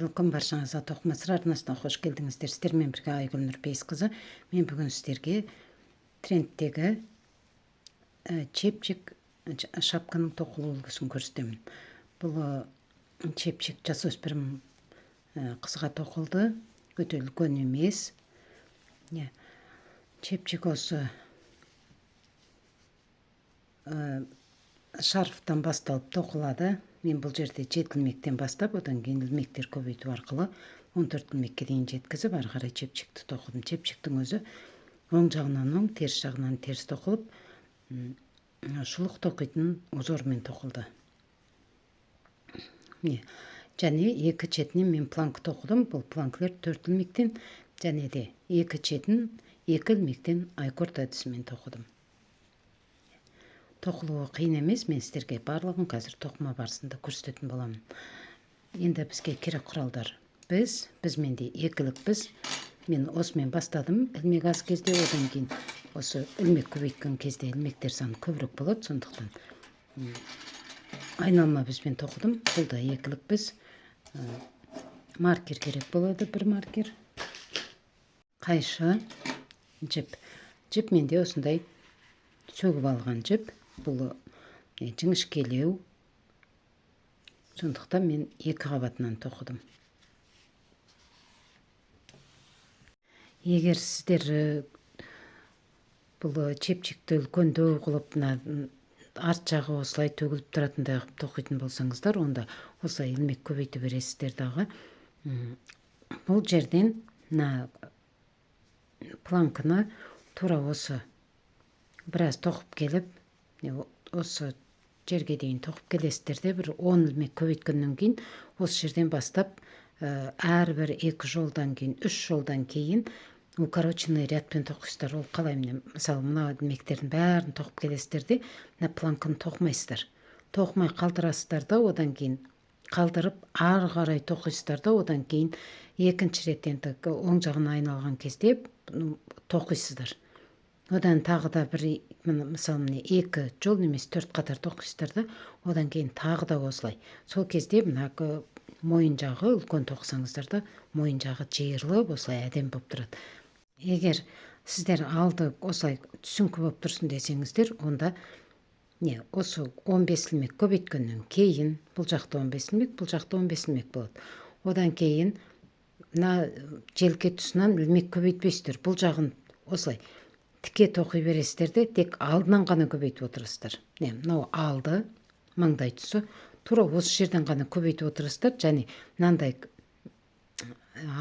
Қайырлы күн баршаңызға. Тоқыма сыр арнасына қош келдіңіздер. Сіздермен бірге Айгүл Нұрпейісқызы. Мен бүгін сіздерге трендтегі чепчик шапканың тоқылу үлгісін көрсетемін. Бұл чепчик жасөспірім қызға тоқылды. Өте үлкен емес. Чепчик осы шарфтан басталып тоқылады. Мен бұл жерде 7 ілмектен бастап, одан кейін ілмектер көбейту арқылы 14 ілмекке дейін жеткізіп, ары қарай чепчикті тоқыдым. Чепчиктің өзі оң жағынан оң, теріс жағынан теріс тоқылып, шұлық тоқитын узормен тоқылды. Және екі четінен мен планк тоқыдым. Бұл планклер 4 ілмектен, және де екі четін 2 ілмектен айкорд әдісімен тоқыдым. Тоқылуы қиын емес, мен сіздерге барлығын қазір тоқыма барысында көрсететін боламын. Енді бізге керек құралдар. Біз менде екілік біз. Мен осымен бастадым. Ілмек аз кезде, одан кейін осы ілмек көбейткен кезде ілмектер саны көбірек болады, сондықтан айналма бізбен тоқыдым. Бұл да екілік біз. Маркер керек болады, бір маркер. Қайшы, жіп. Жіп менде осындай сөгіп алған жіп. Бұл жіңішкелеу. Сондықтан мен 2 қабатынан тоқыдым. Егер сіздер бұл чепчикті үлкендеу қылып, арт жағы осылай төгіліп тұратындай қылып тоқитын болсаңыздар, онда осылай ілмек көбейтіп бересіздер дағы. Бұл жерден планканы тура осы біраз тоқып келіп, осы жерге дейін тоқып келесіздер де, бір 10 ілмек көбейткеннен кейін осы жерден бастап әрбір 2 жолдан кейін 3 жолдан кейін укороченный рядпен тоқисыздар. Ол қалай, мысалы мына ілмектердің бәрін тоқып келесіздер де, мына планканы тоқымайсыздар. Тоқымай қалдырасыздар да, одан кейін қалдырып ары қарай тоқисыздар да, одан кейін екінші рет енді оң жағына айналған кезде тоқисыздар. Одан тағы да бір, мысалы 2 жол немесе 4 қатар тоқисыздар да, одан кейін тағы да осылай. Сол кезде мойын жағы үлкен тоқысаңыздар да, мойын жағы жиырылып, осылай әдемі болып тұрады. Егер сіздер алды осылай түсіңкі болып тұрсын десеңіздер, онда осы 15 ілмек көбейткеннен кейін, бұл жақта 15 ілмек, бұл жақта 15 ілмек болады. Одан кейін желке тұсынан ілмек көбейтпейсіздер. Бұл жағын осылай тіке тоқи бересіздер де, тек алдынан ғана көбейтіп отырасыздар. Мынау алды, маңдай тұсы, тура осы жерден ғана көбейтіп отырасыздар, және мынандай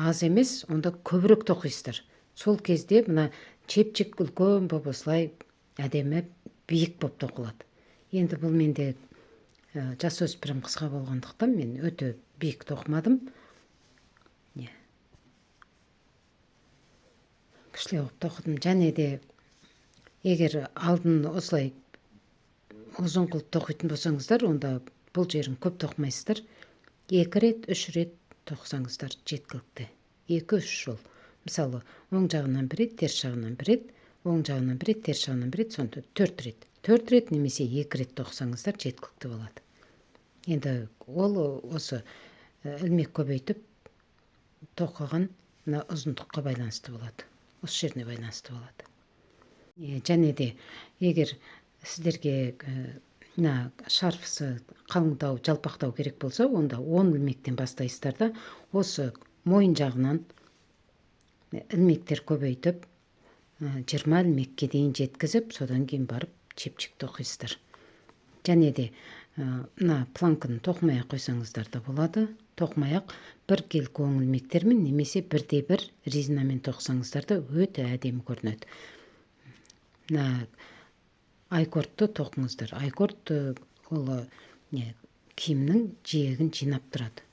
аз емес, онда көбірек тоқисыздар. Сол кезде мына чепчик үлкен болып осылай әдемі биік болып тоқылады. Енді бұл менде жасөспірім қысқа болғандықтан мен өте биік тоқымадым. Кішілеу қылып тоқыдым. Және де егер алдын осылай ұзын қылып тоқитын болсаңыздар, онда бұл жерін көп тоқымайсыздар. 2 рет, 3 рет тоқысаңыздар жеткілікті. 2-3 жол. Мысалы, оң жағынан 1 рет, теріс жағынан 1 рет, оң жағынан 1 рет, теріс жағынан 1 рет, сонда 4 рет. 4 рет немесе 2 рет тоқысаңыздар жеткілікті болады. Енді ол осы ілмек көбейтіп тоқыған ұзындыққа байланысты болады. Осы жеріне байланысты болады. Және де егер сіздерге шарфысы қалыңдау, жалпақтау керек болса, онда 10 ілмектен бастайсыздар да, осы мойын жағынан ілмектер көбейтіп 20 ілмекке дейін жеткізіп, содан кейін барып чепчик тоқисыздар. Және де планканы тоқымай қойсаңыздар да болады. Тоқымай-ақ бір келкі оң ілмектермен немесе 1/1 резинамен тоқысаңыздар да өте әдемі көрінеді. Айкордты тоқыңыздар. Айкорд ол киімнің жиегін жинап тұрады.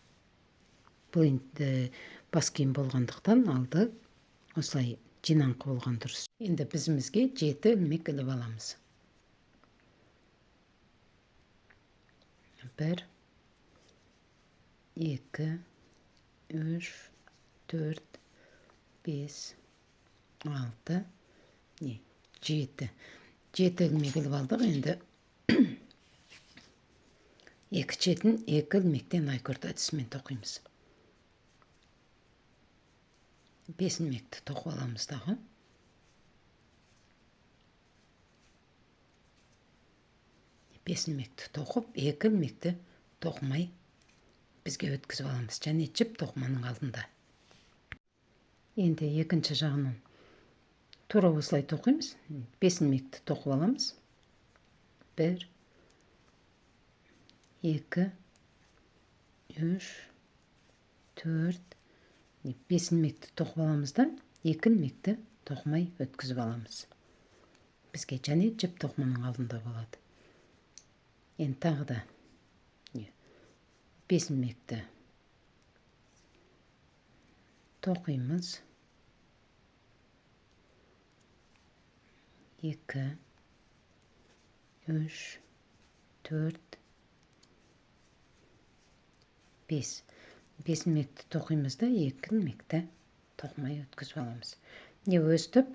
Бұл енді бас киім болғандықтан алды осылай жинаңқы болған дұрыс. Енді бізімізге 7 ілмек іліп аламыз. 1, 2, 3, 4, 5, 6, 7. 7 ілмек іліп алдық. Енді 2 четін 2 ілмектен айкорд әдісімен тоқимыз. 5 ilмекті тоқып аламыз дағы. Бес ilмекті тоқып, 2 ilмекті тоқымай бізге өткізіп аламыз. Және жіп тоқыманың алдында. Енді екінші жағынан тура осылай тоқимыз. 5 ilмекті тоқып аламыз. 1, 2, 3, 4, 5 ilмекті тоқып аламыз да, 2 ilмекті тоқымай өткізіп аламыз. Бізге және жіп тоқыманың алдында болады. Енді тағы да 5 ilмекті тоқимыз. 2, 3, 4, 5. 5 ilmekті тоқимыз да, 2 ilmekті тоқымай өткізіп аламыз. Өстіп,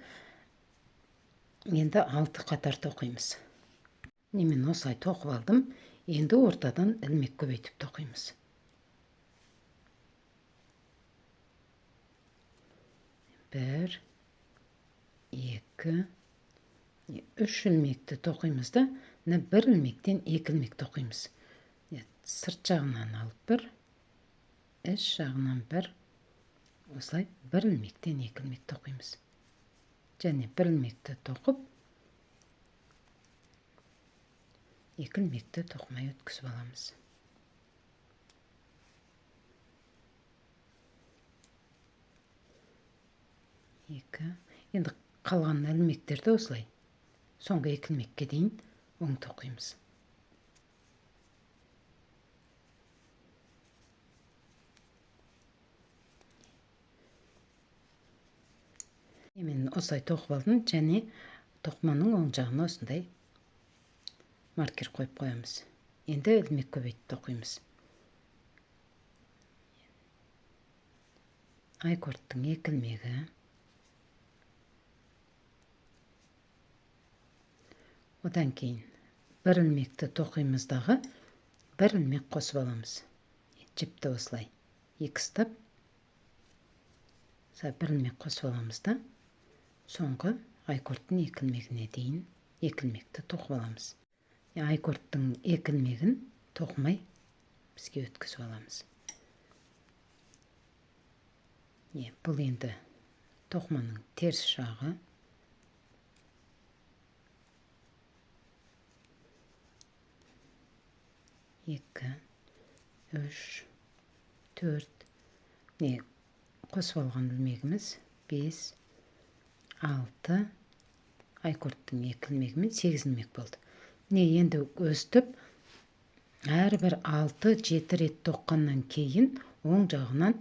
енді 6 қатар тоқимыз. Мен осылай тоқып алдым. Енді ортадан ilmek көбейтіп тоқимыз. 1, 2, 3 ilmekті тоқимыз да, 1 ilmектен 2 ilmek тоқимыз. Сырт жағынан алып 1, іш жағынан 1, осылай 1 ilmектен 2 ilmek тоқимыз. Және 1 ilmekті тоқып, 2 ilmekті тоқымай өткізіп аламыз. Енді қалған ilmekтерді осылай соңғы 2 ilmekке дейін оң тоқимыз. Мен осылай тоқып алдым, және тоқыманың оң жағына осындай маркер қойып қоямыз. Енді ilmek көбейтіп тоқимыз. Айкордтың 2 ilmегі, одан кейін 1 ilmekті тоқимыздағы 1 ilmek қосып аламыз. Жіпті осылай 2 ұстап, 1 ilmek қосып аламыз да, соңғы айкордтың 2 ilmегіне дейін 2 ilmekті тоқып аламыз. Айкордтың 2 ilmегін тоқымай бізге өткізіп аламыз. Бұл енді тоқыманың теріс жағы. Екі, үш, төрт. Қосып алған ilmегіміз 5, 6, айкордтың 2 ilmегімен 8 ilmek болды. Енді өстіп, әрбір 6-7 рет тоққаннан кейін, оң жағынан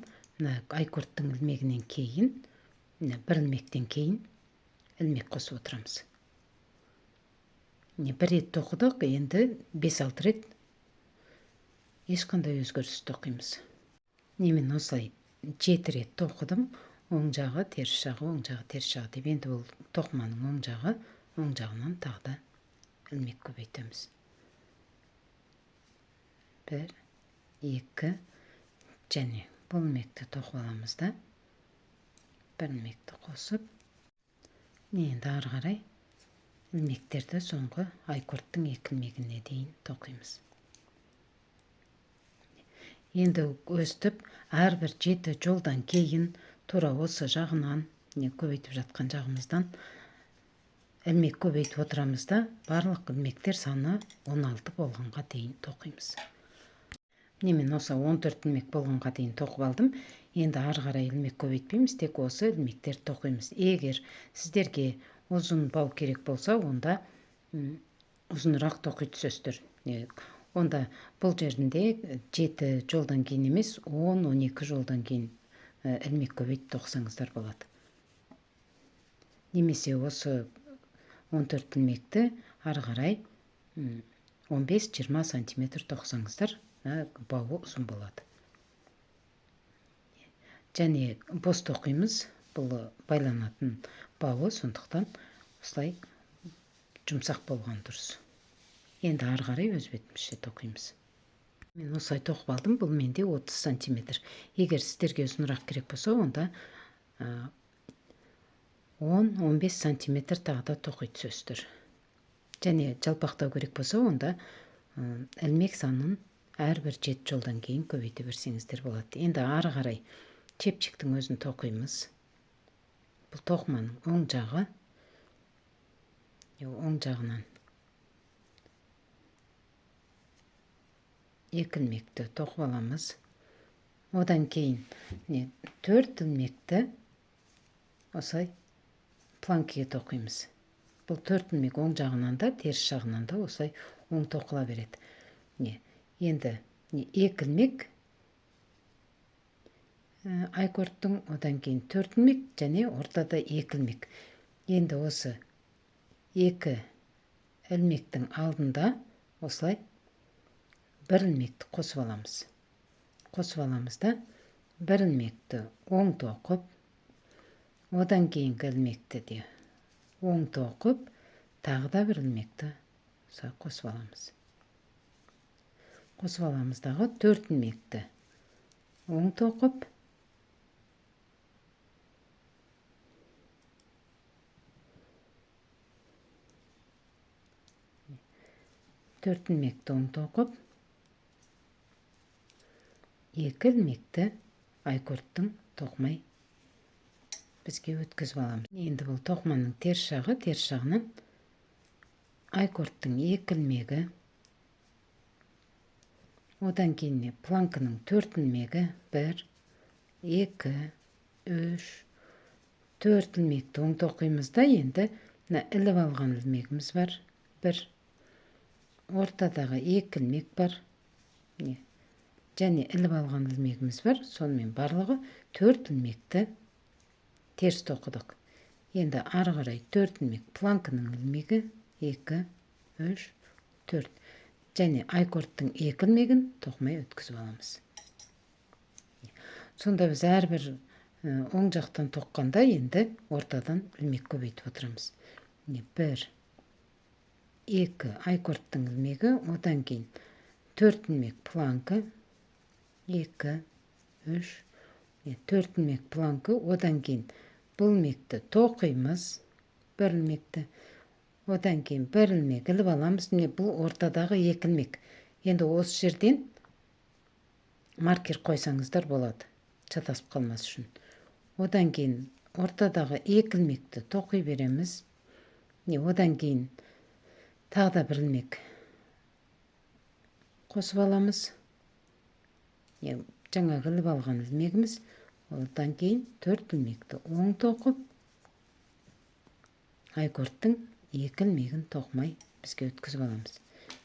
айкордтың ilmегінен кейін, 1 ilmектен кейін ilmek қосып отырамыз. 1 рет тоқыдық, енді 5-6 рет ешқандай өзгеріс тоқимыз. Мен осылай 7 рет тоқыдым, оң жағы, теріс жағы, оң жағы, теріс жағы деп. Енді бұл тоқыманың оң жағы, оң жағынан тағы да ilmek көбейтеміз. 1, 2, және бұл ilmekті тоқып аламыз да, 1 ilmekті қосып, енді ары қарай ilmekтерді соңғы айкордтың 2 ilmегіне дейін тоқимыз. Енді өстіп, әрбір 7 жолдан кейін тура осы жағынан, көбейтіп жатқан жағымыздан ilmek көбейтіп отырамыз да, барлық ilmектер саны 16 болғанға дейін тоқимыз. Мен осы 14 ilmek болғанға дейін тоқып алдым. Енді ары қарай ilmek көбейтпейміз, тек осы ilmekтерді тоқимыз. Егер сіздерге ұзын бау керек болса, онда ұзынырақ тоқи түсесіздер. Онда бұл жерінде 7 жолдан кейін емес, 10-12 жолдан кейін ilmek көбейтіп тоқсаңыздар болады. Немесе осы 14 ilmekті ары қарай 15-20 сантиметр тоқсаңыздар, бауы ұзын болады. Және бос тоқимыз, бұл байланатын бауы, сондықтан осылай жұмсақ болған дұрыс. Енді ары қарай өз бетімізше тоқимыз. Мен осылай тоқып алдым, бұл менде 30 сантиметр. Егер сіздерге ұзынырақ керек болса, онда 10-15 сантиметр тағы да тоқи түсесіздер. Және жалпақтау керек болса, онда ілмек санын әрбір 7 жолдан кейін көбейте берсеңіздер болады. Енді ары қарай чепчиктің өзін тоқимыз. Бұл тоқыманың оң жағы. Оң жағынан 2 ілмекті тоқып аламыз. Одан кейін 4 ілмекті осылай планкіге тоқимыз. Бұл 4 ілмек оң жағынан да, теріс жағынан да осылай оң тоқыла береді. Енді 2 ілмек айкордтың, одан кейін 4 ілмек және ортада 2 ілмек. Енді осы 2 ілмектің алдында осылай 1 ілмекті қосып аламыз. Қосып аламыз да 1 ілмекті оң тоқып, одан кейінгі ілмекті де оң тоқып, тағы да 1 ілмекті қосып аламыз. Қосып аламыздағы 4 ілмекті оң тоқып, 4 ілмекті оң тоқып, 2 ілмекті айкордтың тоқымай бізге өткізіп аламыз. Енді бұл тоқыманың теріс жағы, теріс жағынан айкордтың 2 ілмегі, одан кейін планкының 4 ілмегі, 1, 2, 3, 4 ілмекті оң тоқимыз да, енді іліп алған ілмегіміз бар, 1, ортадағы 2 ілмек бар, және іліп алған ілмегіміз бар. Сонымен барлығы 4 ілмекті теріс тоқыдық. Енді ары қарай 4 ілмек планкының ілмегі, 2, 3, 4. Және айкордтың 2 ілмегін тоқымай өткізіп аламыз. Сонда біз әрбір оң жақтан тоққанда енді ортадан ілмек көбейтіп отырамыз. 1, 2 айкордтың ілмегі, одан кейін 4 ілмек планка, 2, 3, 4 ілмек планка, одан кейін бұл ілмекті тоқимыз, 1 ілмекті, одан кейін 1 ілмек іліп аламыз. Бұл ортадағы 2 ілмек. Енді осы жерден маркер қойсаңыздар болады, шатасып қалмас үшін. Одан кейін ортадағы 2 ілмекті тоқи береміз. Одан кейін тағы да 1 ілмек қосып аламыз. Жаңағы іліп алған ілмегіміз. Одан кейін 4 ілмекті оң тоқып, айкордтың 2 ілмегін тоқымай бізге өткізіп аламыз.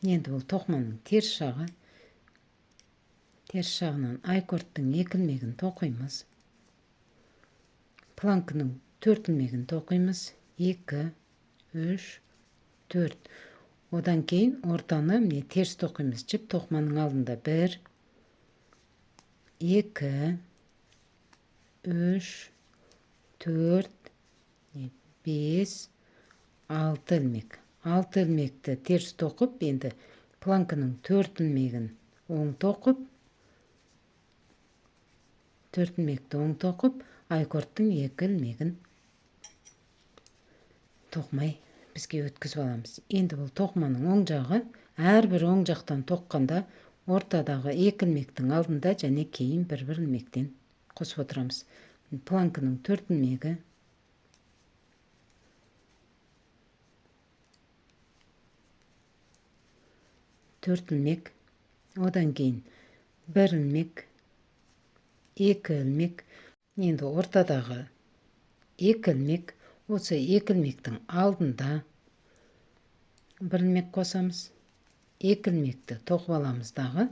Енді бұл тоқыманың теріс жағы. Теріс жағынан айкордтың 2 ілмегін тоқимыз. Планкының 4 ілмегін тоқимыз. 2, 3, 4. Одан кейін ортаны теріс тоқимыз. Жіп тоқыманың алдында 1, 2, 3, 4, 5, 6 ілмек. 6 ілмекті теріс тоқып, енді планкының 4 ілмегін оң тоқып, 4 ілмекті оң тоқып, айкордтың 2 ілмегін тоқымай бізге өткізіп аламыз. Енді бұл тоқыманың оң жағы. Әрбір оң жақтан тоққанда ортадағы 2 ілмектің алдында және кейін 1 ілмектен қосып отырамыз. Планкының 4 ілмегі, 4 ілмек, одан кейін 1 ілмек, 2 ілмек. Енді ортадағы 2 ілмек, осы 2 ілмектің алдында 1 ілмек қосамыз. 2 ілмекті тоқып аламыз дағы.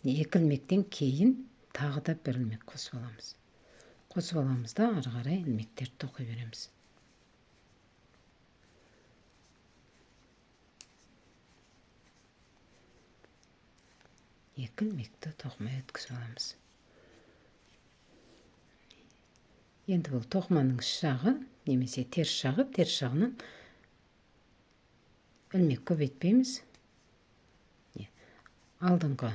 2 ілмектен кейін тағы да 1 ілмек қосып аламыз. Қосып аламыз да ары қарай ілмектерді тоқи береміз. Екі ілмекті тоқымай өткізіп аламыз. Енді бұл тоқыманың іш жағы, немесе теріс жағы, теріс жағынан ілмек көбейтпейміз. Алдыңғы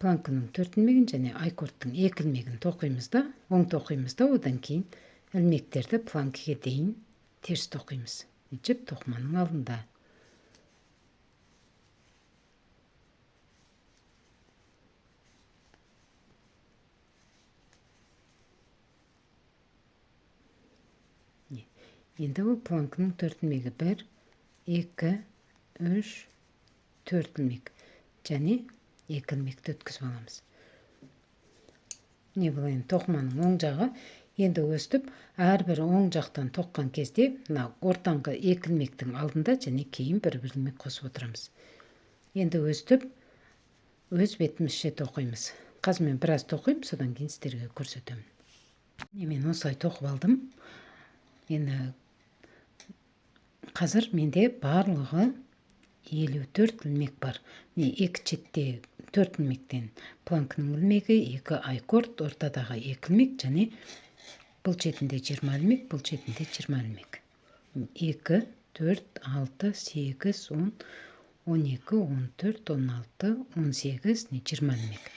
планкының 4 илмегин және айкордтың 2 илмегин токуйбуз да, оң токуйбуз да, одан кийин илмектерди планкаге дейин терс токуйбуз. Жіп токманын алдында. Енді бұл планканың 4 илмеги 1, 2, 3, 4 илмек және 2 илмекти өткізіп аламыз. Не бұл енді токманын оң жағы. Енді өстіп, әрбір оң жақтан тоққан кезде, ортаңғы 2 илмектің алдында және кейін 1 илмек қосып отырамыз. Енді өстіп, өз бетімізше тоқимыз. Қазір мен біраз тоқимын, содан кейін сіздерге көрсетемін. Мен осылай тоқып алдым. Енді қазір менде барлығы 54 илмек бар. Екі четте 4 илмектен планканың илмегі, 2 айкорд, ортадағы 2 илмек және бұл четінде 20 илмек, бұл четінде 20 илмек. 2, 4, 6, 8, 10, 12, 14, 16, 18, 20 илмек.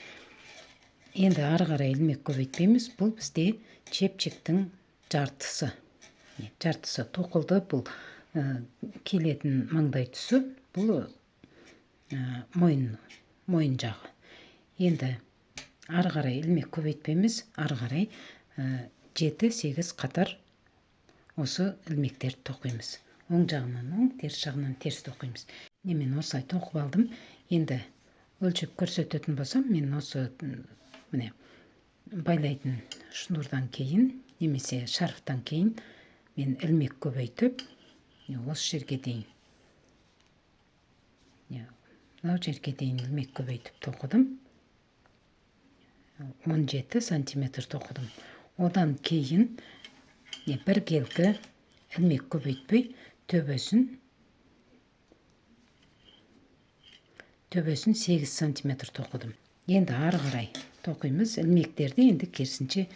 Енді ары қарай илмек көбейтпейміз. Бұл бізде чепчиктің жартысы. Жартысы тоқылды. Бұл келетін маңдай тұсы. Бұл мойын жағы. Енді ары қарай илмек көбейтпейміз. Ары қарай 7-8 қатар осы илмектерді тоқимыз. Оң жағынан оң, теріс жағынан теріс тоқимыз. Мен осылай тоқып алдым. Енді өлшеп көрсететін болсам, мен осы байлайтын шнурдан кейін, немесе шарфтан кейін мен илмек көбейтіп, осы жерге дейін. Мынау жерге дейін илмек көбейтіп тоқыдым. 17 сантиметр тоқыдым. Одан кейін бір келгі илмек көбейтпей төбесін 8 сантиметр тоқыдым. Енді ары қарай тоқимыз. Илмектерді енді керісінше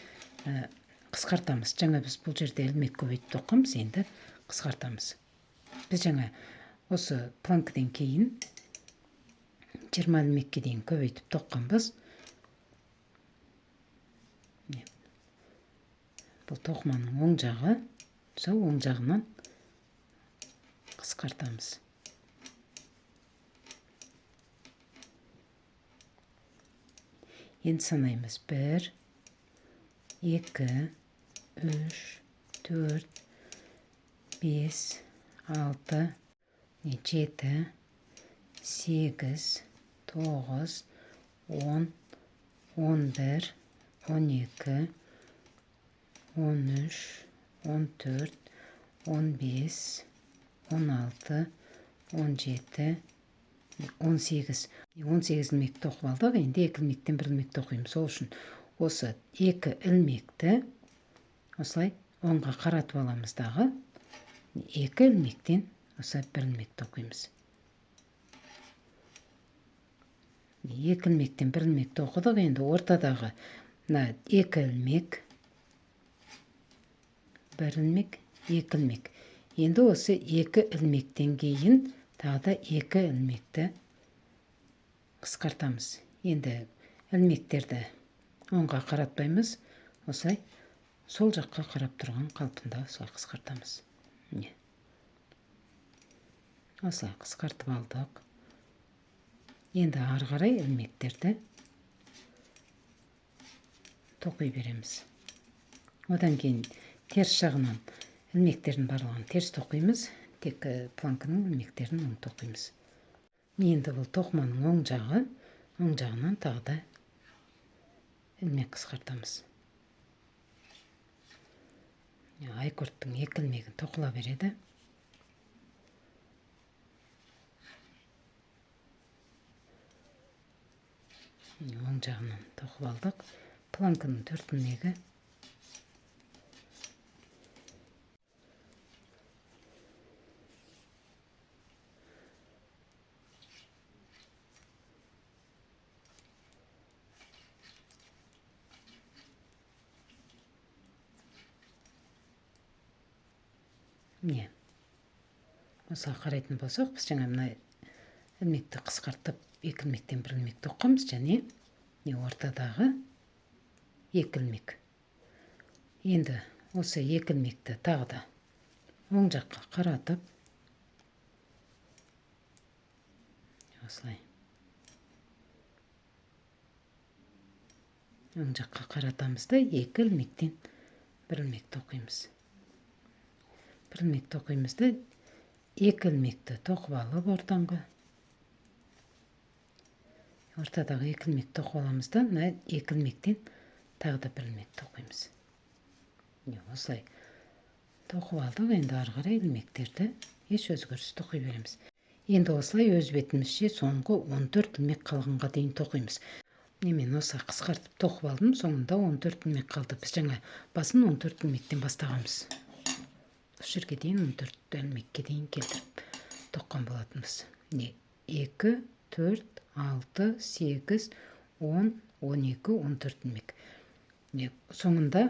қысқартамыз. Жаңа біз бұл жерде илмек көбейтіп тоққанбыз, енді қысқартамыз. Біз жаңа осы планкадан кейін 20 илмекке дейін көбейтіп тоққанбыз. Бұл тоқманың оң жағы, сол оң жағынан қысқартамыз. Енді санаймыз. 1, 2, 3, 4, 5, 6, 7, 8, 9, 10, 11, 12, 13, 14, 15, 16, 17, 18. 18 илмек тоқып алдық. Енді 2 илмектен 1 илмек тоқимыз. Сол үшін осы 2 илмекті осылай оңға қаратып аламыз дағы. 2 илмектен осылай 1 илмек тоқимыз. 2 илмектен 1 илмек тоқыдық. Енді ортадағы 2 илмек, 1 илмек, 2 илмек. Енді осы 2 илмектен кейін тағы да 2 илмекті қысқартамыз. Енді илмектерді оңға қаратпаймыз. Осылай сол жаққа қарап тұрған қалпында осылай қысқартамыз. Осылай қысқартып алдық. Енді ары қарай илмектерді тоқи береміз. Одан кейін теріс жағынан илмектердің барлығын теріс тоқимыз. Тек планканың илмектерін оң тоқимыз. Енді бұл тоқманың оң жағы, оң жағынан тағы да илмек қысқартамыз. Айкордтың 2 илмегін тоқыла береді. Оң жағынан тоқып алдық. Планканың 4 илмегі. Осыға қарайтын болсақ, біз жаңа мына илмекті қысқартып, 2 илмектен 1 илмек тоққанбыз және ортадағы 2 ілмек. Енді осы 2 ілмекті тағы да оң жаққа қаратып, осылай оң жаққа қаратамыз да 2 ілмектен 1 ілмек тоқимыз. 1 ілмек тоқимыз да 2 ілмекті тоқып алып ортаңғы. Ортадағы 2 ілмек тоқып аламыз да, 2 ілмектен тағы да 1 ілмек тоқимыз. Осылай тоқып алдық. Енді ары қарай ілмектерді еш өзгеріс тоқи береміз. Енді осылай өз бетімізше соңғы 14 ілмек қалғанға дейін тоқимыз. Мен осы қысқартып тоқып алдым, соңында 14 ілмек қалды. Біз жаңа басын 14 ілмектен бастағанбыз. Осы жерге дейін 14 ілмекке дейін келтіріп тоққан болатынбыз. 2, 4, 6, 8, 10, 12, 14 ілмек. Соңында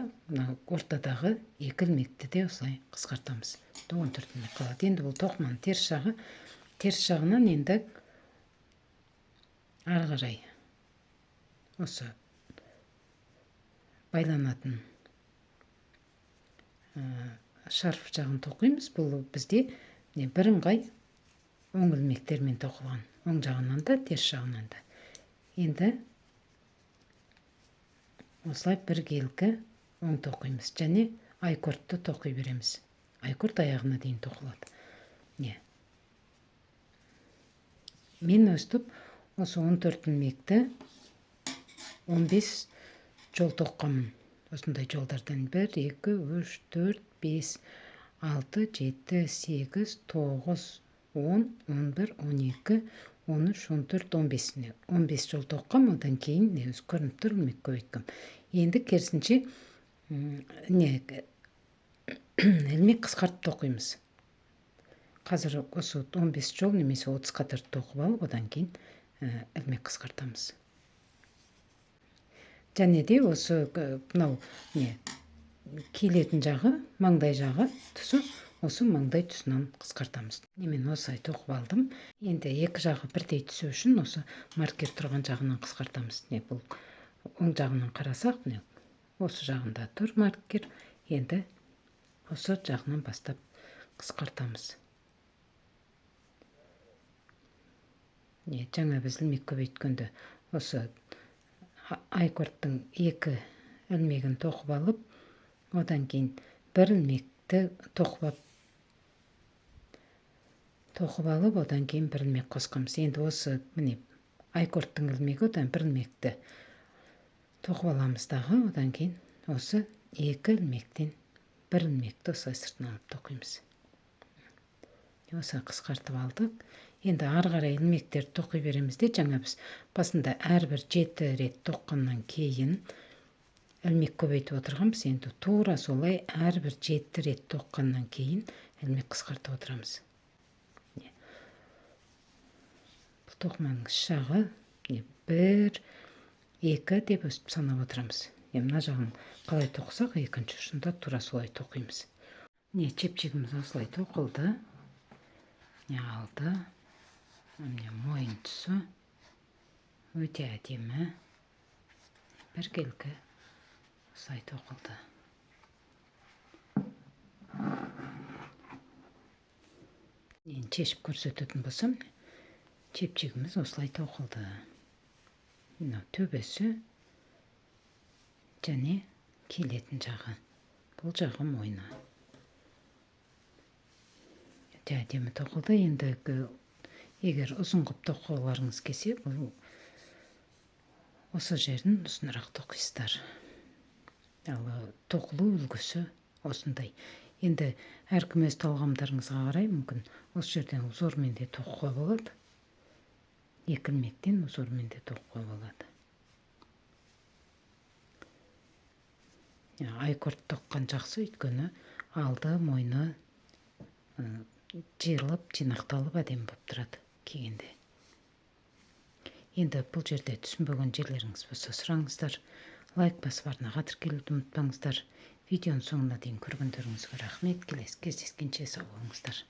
ортадағы 2 ілмекті де осылай қысқартамыз. 14 ілмек қалады. Енді бұл тоқыманың теріс жағы. Теріс жағынан енді ары қарай осы байланатын шарф жағын тоқимыз. Бұл бізде бірыңғай оң ілмектермен тоқылған. Оң жағынан да, теріс жағынан да. Енді осылай біркелкі оң тоқимыз. Және айкортты тоқи береміз. Айкорт аяғына дейін тоқылады. Мен өстіп осы 14 ілмекті 15 жол тоққанмын. Осындай жолдардан 1, 2, 3, 4, 5, 6, 7, 8, 9, 10, 11, 12, 13, 14, 15. 15 жол тоққам, одан кейін өзі көрініп тұр, ілмек көбейткім. Енді керісінше ілмек қысқартып тоқимыз. Қазір осы 15 жол немесе 30 қатар тоқып алып, одан кейін ілмек қысқартамыз. Және де осы мынау келетін жағы, маңдай жағы тұсы, осы маңдай тұсынан қысқартамыз. Мен осылай тоқып алдым. Енді екі жағы бірдей түсу үшін осы маркер тұрған жағынан қысқартамыз. Бұл оң жағынан қарасақ, осы жағында тұр маркер. Енді осы жағынан бастап қысқартамыз. Жаңа біз ілмек көбейткенде осы айкорттың 2 ілмегін тоқып алып, одан кейін 1 ілмекті тоқып алып, одан кейін 1 ілмек қосқанбыз. Енді осы айкорттың ілмегі, одан 1 ілмекті тоқып аламыз дағы, одан кейін осы 2 ілмектен 1 ілмекті осылай сыртынан алып тоқимыз. Осы қысқартып алдық. Енді ары қарай ілмектерді тоқи береміз де, жаңа біз басында әрбір 7 рет тоққаннан кейін ілмек көбейтіп отырғанбыз. Енді тура солай әрбір 7 рет тоққаннан кейін ілмек қысқартып отырамыз. Бұл тоқыманың жағы 1, 2 деп өстіп санап отырамыз. Мына жағын қалай тоқсақ, екінші ұшында тура солай тоқимыз. Чепчегіміз осылай тоқылды. Алды. Мойын тұсы өте әдемі. Біркелкі осылай тоқылды. Шешіп көрсететін болсам, чепчегіміз осылай тоқылды. Төбесі және келетін жағы. Бұл жағы мойны. Әдемі тоқылды. Енді егер ұзын қып тоқығыларыңыз келсе, осы жерін ұзынырақ тоқисыздар. Ал тоқылу үлгісі осындай. Енді әркім өз талғамдарыңызға қарай, мүмкін осы жерден узормен де тоқуға болады. 2 ілмектен узормен де тоқуға болады. Айкорт тоққан жақсы, өйткені алды, мойны жиырылып, жинақталып әдемі болып тұрады кигенде. Енді бұл жерде түсінбеген жерлеріңіз болса сұраңыздар. Лайк басып арнаға тіркелуді ұмытпаңыздар. Видеоның соңына дейін көргендеріңізге рахмет. Келесі кездескенше сау болыңыздар.